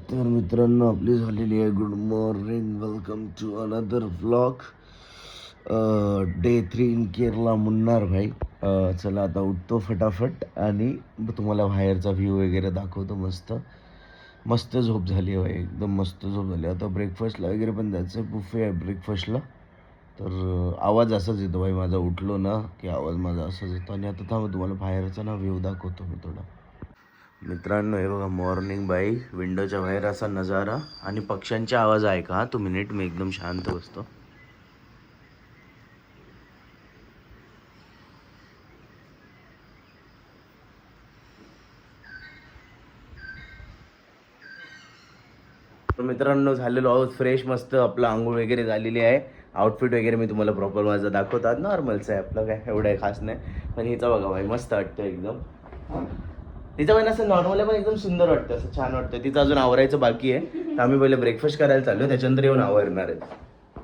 तर मित्रांनो आपली झालेली आहे good morning. Welcome to another vlog. Day 3 in Kerala Munnar भाई. चला आता उठतो फटाफट आणि तुम्हाला बाहेरचा व्ह्यू वगैरे दाखवतो. मस्त मस्त झोप झाली आहे भाई, एकदम मस्त झोप झाली. आता ब्रेकफास्टला वगैरे पण जायचं आहे, बुफे आहे ब्रेकफास्टला. तर आवाज असाच येतो भाई माझा, उठलो ना की आवाज माझा असाच येतो. आणि आता थांबा तुम्हाला बाहेरचा ना व्ह्यू दाखवतो मी थोडा. मित्रांनो हे बघा मॉर्निंग बाई, विंडोच्या बाहेर असा नजारा आणि पक्ष्यांचे आवाज आहे का. तो मिनिट मी एकदम शांत बसतो. तर मित्रांनो झालेलो आहोत फ्रेश, मस्त आपलं आंघोळ वगैरे झालेली आहे. आउटफिट वगैरे मी तुम्हाला प्रॉपर माझं दाखवतात. नॉर्मलचं आहे आपलं, काय एवढं आहे खास नाही. पण हिचं बघा भाई मस्त वाटतं एकदम. तिचं पण असं नॉर्मल आहे पण एकदम सुंदर वाटतं, असं छान वाटतं. तिचं अजून आवरायचं बाकी आहे. तर आम्ही पहिले ब्रेकफास्ट करायला चाललो, त्याच्यानंतर येऊन आवरणार आहेत.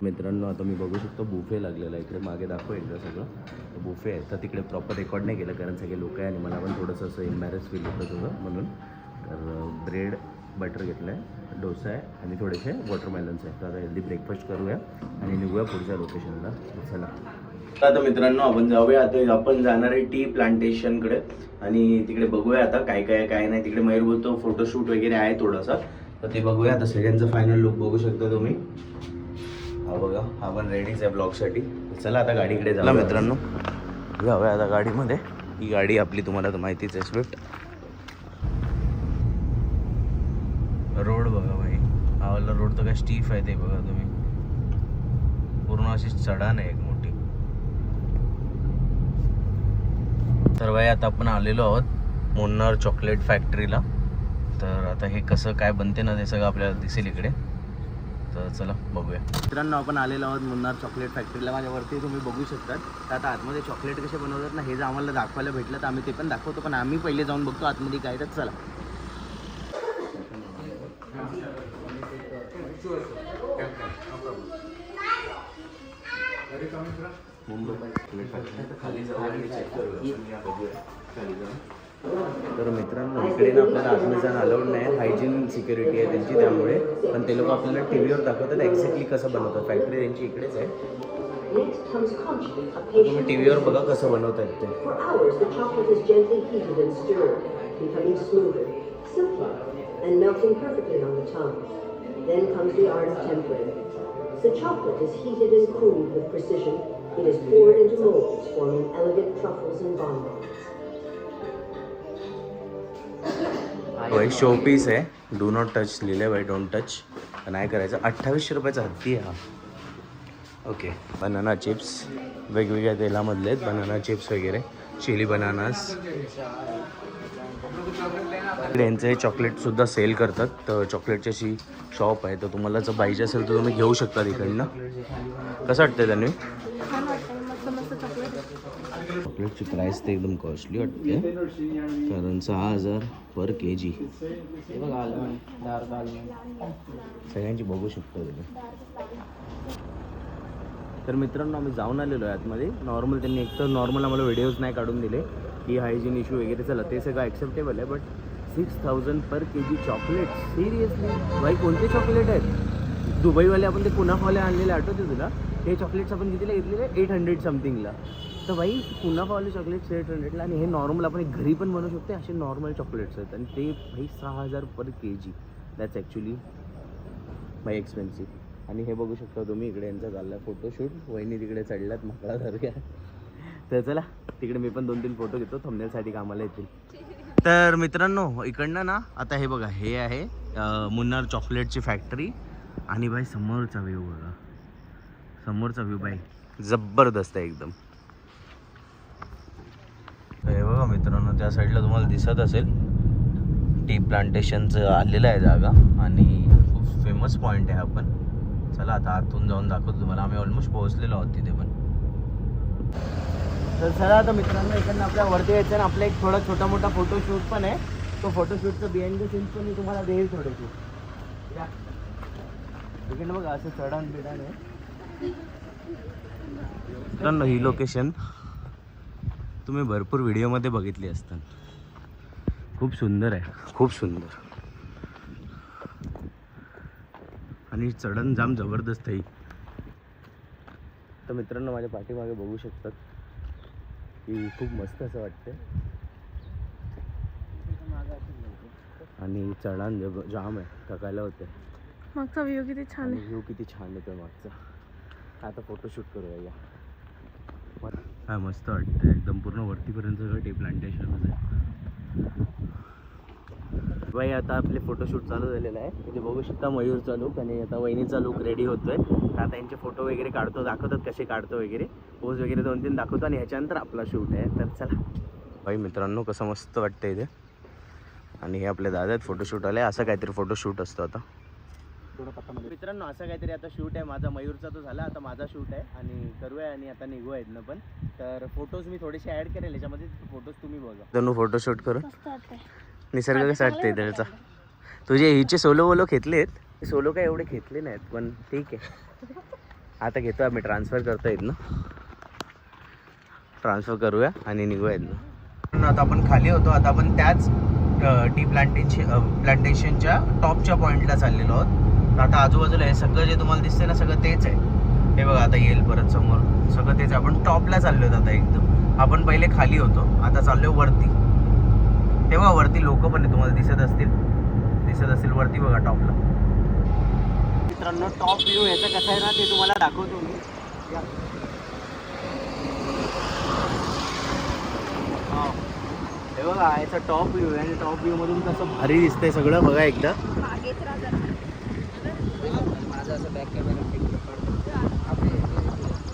मित्रांनो आता मी बघू शकतो बुफे लागलेला आहे इकडे, मागे दाखव एकदा सगळं बुफे आहे. तर तिकडे प्रॉपर रेकॉर्ड नाही केलं कारण सगळे लोक आहे आणि मला पण थोडंसं असं एम्बॅरेस फील होतं थोडं म्हणून. तर ब्रेड बटर घेतलं आहे, डोसा आहे आणि थोडेसे वॉटरमेलन्स आहे. तर आता हेल्दी ब्रेकफास्ट करूया आणि निघूया पुढच्या लोकेशनला. चला आता मित्रांनो आपण जाऊया. आता आपण जाणार आहे टी प्लांटेशनकडे आणि तिकडे बघूया आता काय काय काय नाही. तिकडे मयूर बोलतो फोटोशूट वगैरे आहे थोडासा, तर ते बघूया. आता सगळ्यांचं फायनल लुक बघू शकता तुम्ही. हा बघा हा पण रेडीच आहे ब्लॉगसाठी. चला आता गाडीकडे जाऊया मित्रांनो, जाऊया आता गाडीमध्ये. ही गाडी आपली तुम्हाला तर माहितीच आहे, स्विफ्ट. रोड बघा भाई, हा वाला रोड तर काय स्टीफ आहे ते बघा तुम्ही, पूर्ण अशी चढाण आहे एक मोठी. तर भाई आता आपण आलेलो आहोत मुन्नार चॉकलेट फॅक्टरीला. तर आता हे कसं काय बनते ना ते सगळं आपल्याला दिसेल इकडे. तर चला बघूया. मित्रांनो आपण आलेलो आहोत मुन्नार चॉकलेट फॅक्टरीला. माझ्यावरती तुम्ही बघू शकता. तर आता आतमध्ये चॉकलेट कसे बनवतात ना हे जर आम्हाला दाखवायला भेटलं तर आम्ही ते पण दाखवतो, पण आम्ही पहिले जाऊन बघतो आतमध्ये काय. तर चला. तर मित्रांनो इकडे ना आपल्याला आतमध्ये जाणं अलाउड नाही, हायजीन सिक्युरिटी आहे त्यांची, त्यामुळे. पण ते लोक आपल्याला टी व्हीवर दाखवतात एक्झॅक्टली कसं बनवतात. फॅक्टरी त्यांची इकडेच आहे. तुम्ही टी व्हीवर बघा कसं बनवतात ते. Then comes the art of tempering. The chocolate is heated and cooled with precision. It is poured into molds, forming elegant truffles and bonbons. भाई शो पीस आहे, डू नॉट टच लिहिलं आहे भाई, डोंट टच. नाही करायचं. 2800 रुपयाचा हत्ती आहे हा. ओके. बनाना चिप्स वेगवेगळ्या तेलामधले आहेत, बनाना चिप्स वगैरे, चिली बनानास. यांचं हे चॉकलेटसुद्धा सेल करतात. तर चॉकलेटची अशी शॉप आहे, तर तुम्हाला जर पाहिजे असेल तर तुम्ही घेऊ शकता तिकडनं. कसं वाटतं त्यांनी चॉकलेटची प्राईस ते एकदम कॉस्टली वाटते कारण 6000 पर kg. सगळ्यांची बघू शकतो तिथे. तर मित्रांनो आम्ही जाऊन आलेलो आहे आतमध्ये. नॉर्मल त्यांनी एकतर नॉर्मल आम्हाला व्हिडिओज नाही काढून दिले की हायजीन इश्यू वगैरे. चला ते सगळं ॲक्सेप्टेबल आहे, but 6000 per kg chocolate, seriously भाई कोणते चॉकलेट आहेत. दुबईवाले आपण ते कुनाफावाले आणलेले आठवते तुला, ते चॉकलेट्स आपण कितीला घेतलेले 800 समथिंगला. तर भाई कुनाफावाले चॉकलेट्स 800ला आणि हे नॉर्मल आपण एक घरी पण बनवू शकतो असे नॉर्मल चॉकलेट्स आहेत. आणि ते भाई 6000 पर kg. दॅट्स ॲक्च्युली भाई एक्सपेन्सिव्ह. आणि हे बघू शकता तुम्ही इकडे यांचा चालला आहे फोटोशूट. वहिनी तिकडे चढल्यात माकडासारख्या. तर चला तिकडे मी पण 2-3 फोटो घेतो, थंबनेलसाठी कामाला येतील. तर मित्रांनो इकडनं ना आता हे बघा, हे आहे मुन्नार चॉकलेटची फॅक्टरी. आणि भाई समोरचा व्ह्यू बघा, समोरचा व्ह्यू भाई जबरदस्त आहे एकदम. हे बघा मित्रांनो त्या साईडला तुम्हाला दिसत असेल टी प्लांटेशनचं आलेलं आहे जागा आणि खूप फेमस पॉईंट आहे. आपण चला आता आतून जाऊन दाखवतो तुम्हाला. आम्ही ऑलमोस्ट पोहोचलेलो आहोत तिथे पण. तर चला आता मित्रांनो इकडनं आपल्या वरती यायचं आणि आपला एक थोडा छोटा मोठा फोटोशूट पण आहे. तो फोटोशूटचं बिहाइंड द सीन्स पण मी तुम्हाला देईल थोडेसे. इकडनं बघा असं चढाण बिडाण आहे मित्रांनो. ही लोकेशन तुम्ही भरपूर व्हिडिओमध्ये बघितली असतात. खूप सुंदर आहे, खूप सुंदर. आणि चढण जाम जबरदस्त आहे. तर मित्रांनो माझ्या पाठीमागे बघू शकतात की खूप मस्त असं वाटतं आणि चढण जाम आहे, थकायला होते. मागचा व्ह्यू किती छान आहे. व्ह्यू किती छान येतो मागचा. आता फोटोशूट करूया या. हा मस्त वाटतं एकदम, पूर्ण वरतीपर्यंत सगळं टी प्लांटेशनच आहे. बाई आता आपले फोटोशूट चालू झालेलं आहे. इथे बघू शकता मयूरचा लुक आणि आता वहिनीचा लुक रेडी होतोय. आता त्यांचे फोटो वगैरे काढतो, दाखवतात कसे काढतो वगैरे, पोज वगैरे 2-3 दाखवतो आणि ह्याच्यानंतर आपला शूट आहे. तर चला बाई मित्रांनो कसं मस्त वाटतं इथे. आणि हे आपले दादा आहेत फोटोशूट आले. असं काहीतरी फोटोशूट असतो आता मित्रांनो. असं काहीतरी आता शूट आहे माझा. मयूरचा तो झाला, आता माझा शूट आहे आणि करूया आणि आता निघू आहेत ना. पण तर फोटोज मी थोडेसे ॲड करेल याच्यामध्ये, फोटोज तुम्ही बघा. दोन फोटोशूट करू. निसर्ग कसं वाटतंय त्याचा. तुझे हिचे सोलो वोलो घेतलेत? सोलो काय एवढे घेतले नाहीत पण ठीक आहे. आता घेतो आम्ही, ट्रान्सफर करता येत ना, ट्रान्सफर करूया आणि निघूया ना. आता आपण खाली होतो, आता आपण त्याच टी प्लांटेशनच्या टॉपच्या पॉईंटला चाललेलो आहोत. आता आजूबाजूला हे सगळं जे तुम्हाला दिसतंय ना सगळं तेच आहे. हे बघा आता येईल परत समोर, सगळं तेच. आपण टॉपला चाललो आहोत आता एकदम. आपण पहिले खाली होतो, आता चाललो वरती. तेव्हा वरती लोक पण आहे, तुम्हाला दिसत असतील वरती बघा टॉपला. मित्रांनो टॉप व्ह्यू ह्याचा कसा आहे ना ते तुम्हाला दाखवतो मी. हे बघा याचा टॉप व्ह्यू आहे आणि टॉप व्ह्यू मधून कसं भारी दिसतंय सगळं. बघा एकदा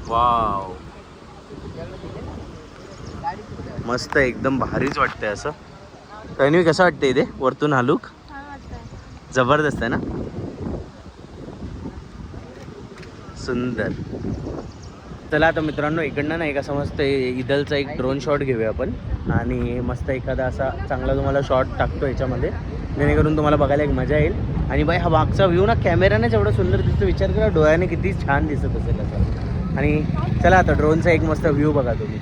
वाव, मस्त एकदम भारीच वाटतंय असं. तन्वी कसं वाटतंय इथे वरतून हा लुक? जबरदस्त आहे ना, सुंदर. चला आता मित्रांनो इकडनं नाही का समजतं इदलचा एक ड्रोन शॉट घेऊया आपण आणि मस्त एखादा असा चांगला तुम्हाला शॉट टाकतो याच्यामध्ये, जेणेकरून तुम्हाला बघायला एक मजा येईल. आणि बाई हा मागचा व्ह्यू ना कॅमेरानेच एवढा सुंदर दिसतो, विचार करा डोळ्याने किती छान दिसत असेल असं. आणि चला आता ड्रोनचा एक मस्त व्ह्यू बघा तुम्ही.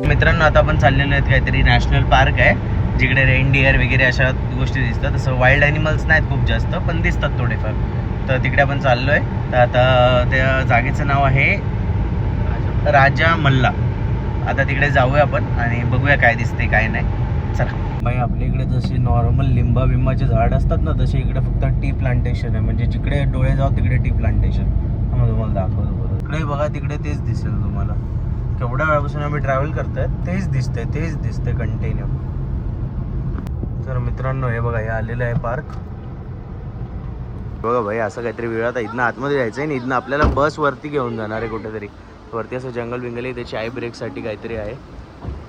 मित्रांनो आता आपण चाललेलो आहेत काहीतरी नॅशनल पार्क आहे जिकडे रेनडिअर वगैरे अशा गोष्टी दिसतात. तसं वाईल्ड ॲनिमल्स नाहीत खूप जास्त पण दिसतात थोडेफार. तर तिकडे आपण चाललो आहे. तर आता त्या जागेचं नाव आहे राजा मल्ला. आता तिकडे जाऊया आपण आणि बघूया काय दिसते काय नाही. चला बाई आपल्या इकडे जसे नॉर्मल लिंबा बिंबाचे झाड असतात ना तसे इकडे फक्त टी प्लांटेशन आहे. म्हणजे जिकडे डोळे जाऊ तिकडे टी प्लांटेशन. मग तुम्हाला दाखवतो बरं. इकडे बघा तिकडे तेच दिसेल तुम्हाला. केवढ्या वेळापासून आम्ही ट्रॅव्हल करतोय तेच दिसतंय कंटिन्यू. तर मित्रांनो हे बघा हे आलेलं आहे पार्क. बघा भाई असं काहीतरी वेळ आता इथनं आतमध्ये जायचं आहे आणि इथनं आपल्याला बस वरती घेऊन जाणार आहे कुठेतरी. वरती असं जंगल बिंगल आहे, त्याची आय ब्रेकसाठी काहीतरी आहे.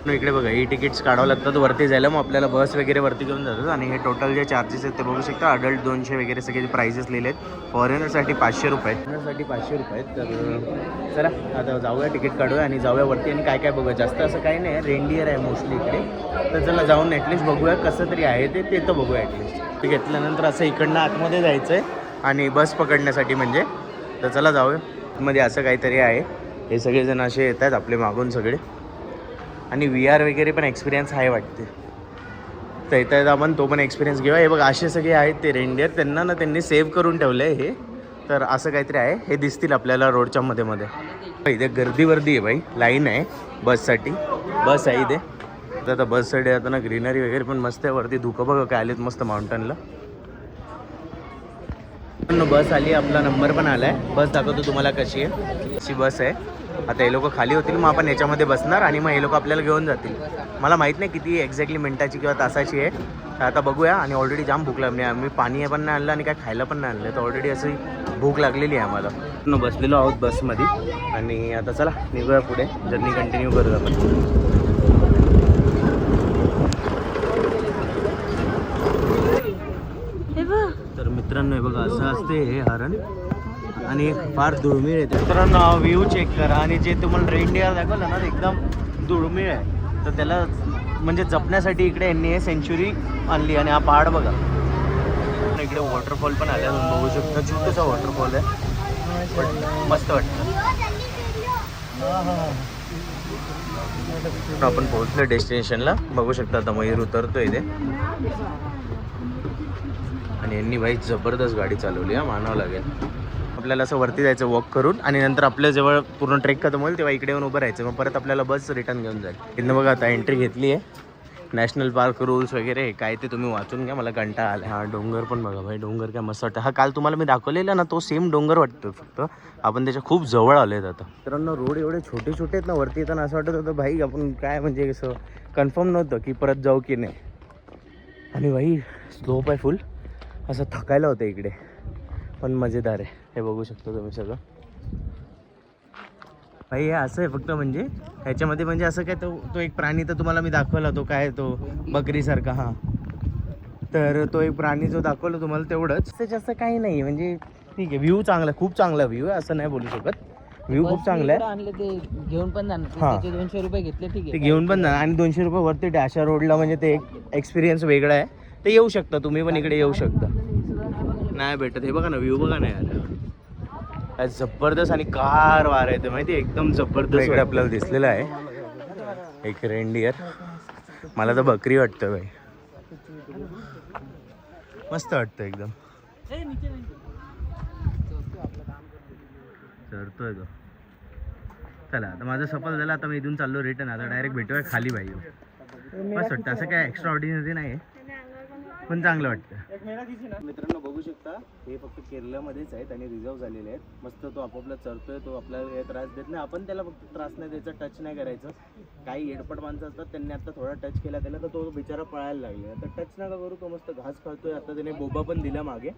इकडे बघा ही तिकीट्स काढावं लागतात वरती जायला. मग आपल्याला बस वगैरे वरती घेऊन जातात. आणि हे टोटल जे चार्जेस आहेत ते बघू शकता. अडल्ट 200 वगैरे सगळे प्राइजेस लिहिले आहेत. फॉरेनरसाठी 500 रुपये आहेत. फॉरेनरसाठी 500 रुपये आहेत. तर चला आता जाऊया तिकीट काढूया आणि जाऊया वरती आणि काय काय बघूया. जास्त असं काही नाही, रेनडिअर आहे मोस्टली इकडे. तर चला जाऊन ॲटलिस्ट बघूया कसं तरी आहे ते तर बघूया ॲटलिस्ट. ते घेतल्यानंतर असं इकडनं आतमध्ये जायचं आहे आणि बस पकडण्यासाठी म्हणजे. तर चला जाऊया. मध्ये असं काहीतरी आहे. हे सगळेजण असे येत आहेत आपले मागून सगळे. आणि VR वगैरे पण एक्सपिरियन्स आहे वाटते. तर येत आपण तो पण एक्सपिरियन्स घेऊया. हे बघा असे सगळे आहेत ते रेनडिअर. त्यांना ना त्यांनी सेव्ह करून ठेवलं आहे हे. तर असं काहीतरी आहे. हे दिसतील आपल्याला रोडच्या मध्ये. इथे गर्दी आहे बाई. लाईन आहे बससाठी. बस आहे इथे. तर आता बससाठी आता ना ग्रीनरी वगैरे पण मस्त आहे. वरती धुकं बघा काय आलेत मस्त माउंटनला. बस आली, आपला नंबर पण आला आहे. बस दाखवतो तुम्हाला कशी आहे. अशी बस आहे. आता हे लोक खाली होतील मग आपण याच्यामध्ये बसणार आणि मग हे लोक आपल्याला घेऊन जातील. मला माहीत नाही किती एक्झॅक्टली मिनिटाची किंवा तासाची आहे. तर आता बघूया. आणि ऑलरेडी जाम भूक लागली. आम्ही पाणी पण नाही आणलं आणि काय खायला पण नाही आणलं. तर ऑलरेडी अशी भूक लागलेली आहे आम्हाला. बसलेलो आहोत बसमध्ये आणि आता चला निघूया पुढे. जर्नी कंटिन्यू करूया आपण. मित्रांनो हे बघा असं असते हे हरण आणि एक फार दुर्मिळ आहे. मित्रांनो व्ह्यू चेक करा आणि जे तुम्हाला रेनडिअर दाखवलं ना ते एकदम दुर्मिळ आहे. तर त्याला म्हणजे जपण्यासाठी इकडे यांनी हे सेंच्युरी आणली आणि हा पहाड बघा. इकडे वॉटरफॉल पण आल्या बघू शकता. छोटासा वॉटरफॉल आहे पण मस्त वाटतं. आपण पोहोचलो डेस्टिनेशनला. बघू शकता आता मयूर उतरतोय इथे आणि यांनी भाई जबरदस्त गाडी चालवली हा, मानावं लागेल. आपल्याला असं वरती जायचं वॉक करून आणि नंतर आपल्या जवळ पूर्ण ट्रेक खतम होईल तेव्हा इकडे येऊन उभं राहायचं. मग परत आपल्याला बस रिटर्न घेऊन जाईल. इथनं बघा आता एंट्री घेतली आहे. नॅशनल पार्क रूल्स वगैरे काय ते तुम्ही वाचून घ्या. मला कंटाळा आला. हा डोंगर पण बघा भाई. डोंगर काय मस्त वाटतं. हा काल तुम्हाला मी दाखवलेला ना तो सेम डोंगर वाटतो. फक्त आपण त्याच्या खूप जवळ आलो आहेत आता. मित्रांनो रोड एवढे छोटे छोटे आहेत ना वरती येताना असं वाटत होतं भाई आपण काय म्हणजे असं कन्फर्म नव्हतं की परत जाऊ की नाही. आणि भाई स्लोप आहे फुल. असं थकायला होतं इकडे पण मजेदार आहे. हे बघू शकता तुम्ही सगळं. भाई हे असं आहे फक्त म्हणजे ह्याच्यामध्ये म्हणजे असं काय तो एक प्राणी तर तुम्हाला मी दाखवला तो काय तो बकरीसारखा. हां तर तो एक प्राणी जो दाखवला तुम्हाला तेवढंच. त्याच्यात काही नाही म्हणजे ठीक आहे. व्ह्यू चांगला खूप चांगला व्ह्यू आहे असं नाही बोलू शकत. व्ह्यू खूप चांगला आहे. आणले ते घेऊन पण जाणार. हां. त्याचे 200 रुपये घेतले ठीक आहे. ते घेऊन पण जा आणि 200 रुपये वरती अशा रोडला म्हणजे ते एक एक्सपिरियन्स वेगळा आहे. ते येऊ शकता तुम्ही पण इकडे येऊ शकता. नाही भेटत. हे बघा ना व्ह्यू बघा ना यार. जबरदस्त आणि कार वार आहे ते माहिती एकदम जबरदस्त. इकडे आपल्याला दिसलेलं आहे एक रेनडिअर. मला तर बकरी वाटतं भाई. मस्त वाटतं एकदम. चरतोय तो. चला आता माझं सफल झालं. आता मी इथून चाललो रिटर्न. आता डायरेक्ट भेटूया खाली भाई. मस्त वाटतं. असं काय एक्स्ट्रा ऑर्डिनरी नाही आहे पण चांगलं वाटतं. मित्रांनो बघू शकता हे फक्त केरळमध्येच आहेत आणि रिझर्व झालेले आहेत. मस्त तो आपापला चरतोय. तो आपल्याला त्रास देत नाही. आपण त्याला फक्त त्रास नाही द्यायचा. टच नाही करायचं. काही येडपट माणसं असतात त्यांनी आता थोडा टच केला त्याला तर तो बिचारा पळायला लागले. आता टच नका करू. तो मस्त घास खातोय. आता त्याने बोबा पण दिला मागे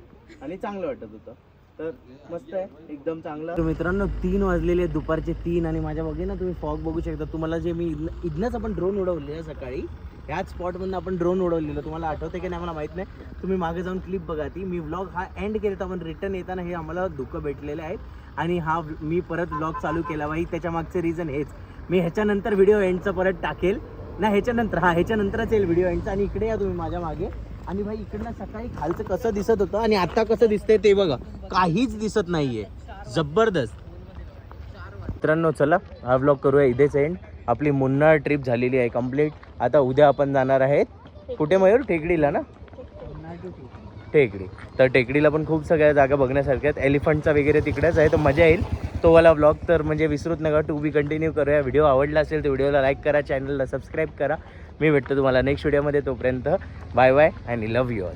आणि चांगलं वाटत होतं. तर मस्त आहे एकदम चांगलं. तर मित्रांनो 3 वाजलेले आहेत दुपारचे 3 आणि माझ्या बघे ना तुम्ही फॉग बघू शकता. तुम्हाला जे मी इथनंच आपण ड्रोन उडवले आहे सकाळी ह्याच स्पॉटमधून आपण ड्रोन उडवलेलं. तुम्हाला आठवतं की नाही मला माहीत नाही. तुम्ही मागे जाऊन क्लिप बघा ती. मी व्लॉग हा एंड केला तर आपण रिटर्न येताना हे आम्हाला धुकं भेटलेलं आहे आणि हा मी परत व्लॉग चालू केला बाई. त्याच्या मागचं रिझन हेच. मी ह्याच्यानंतर व्हिडिओ एंडचा परत टाकेल ना. ह्याच्यानंतरच येईल व्हिडिओ एंडचा. आणि इकडे या तुम्ही माझ्या मागे. आणि भाई इकडनं सकाळी खालचं कसं दिसत होतं आणि आता कसं दिसतंय ते बघा. काहीच दिसत नाहीये. जबरदस्त. मित्रांनो चला हा व्लॉग करूया इथेच एंड. आपली मुन्नार ट्रिप झालेली आहे कंप्लीट. आता उद्या आपण जाणार आहेत कुठे मयूर? टेकडीला ना. टेकडी. तर टेकडीला पण खूप सगळ्या जागा बघण्यासारख्या आहेत. एलिफंटचा वगैरे तिकडेच आहे तर मजा येईल. तो वाला व्लॉग तर म्हणजे विसरूच नका. टू बी कंटिन्यू करूया. व्हिडिओ आवडला असेल तर व्हिडिओला लाईक करा. चॅनलला सबस्क्राईब करा. मी भेटतो तुम्हाला नेक्स्ट व्हिडिओमध्ये. तोपर्यंत बाय बाय आणि लव्ह यू ऑल.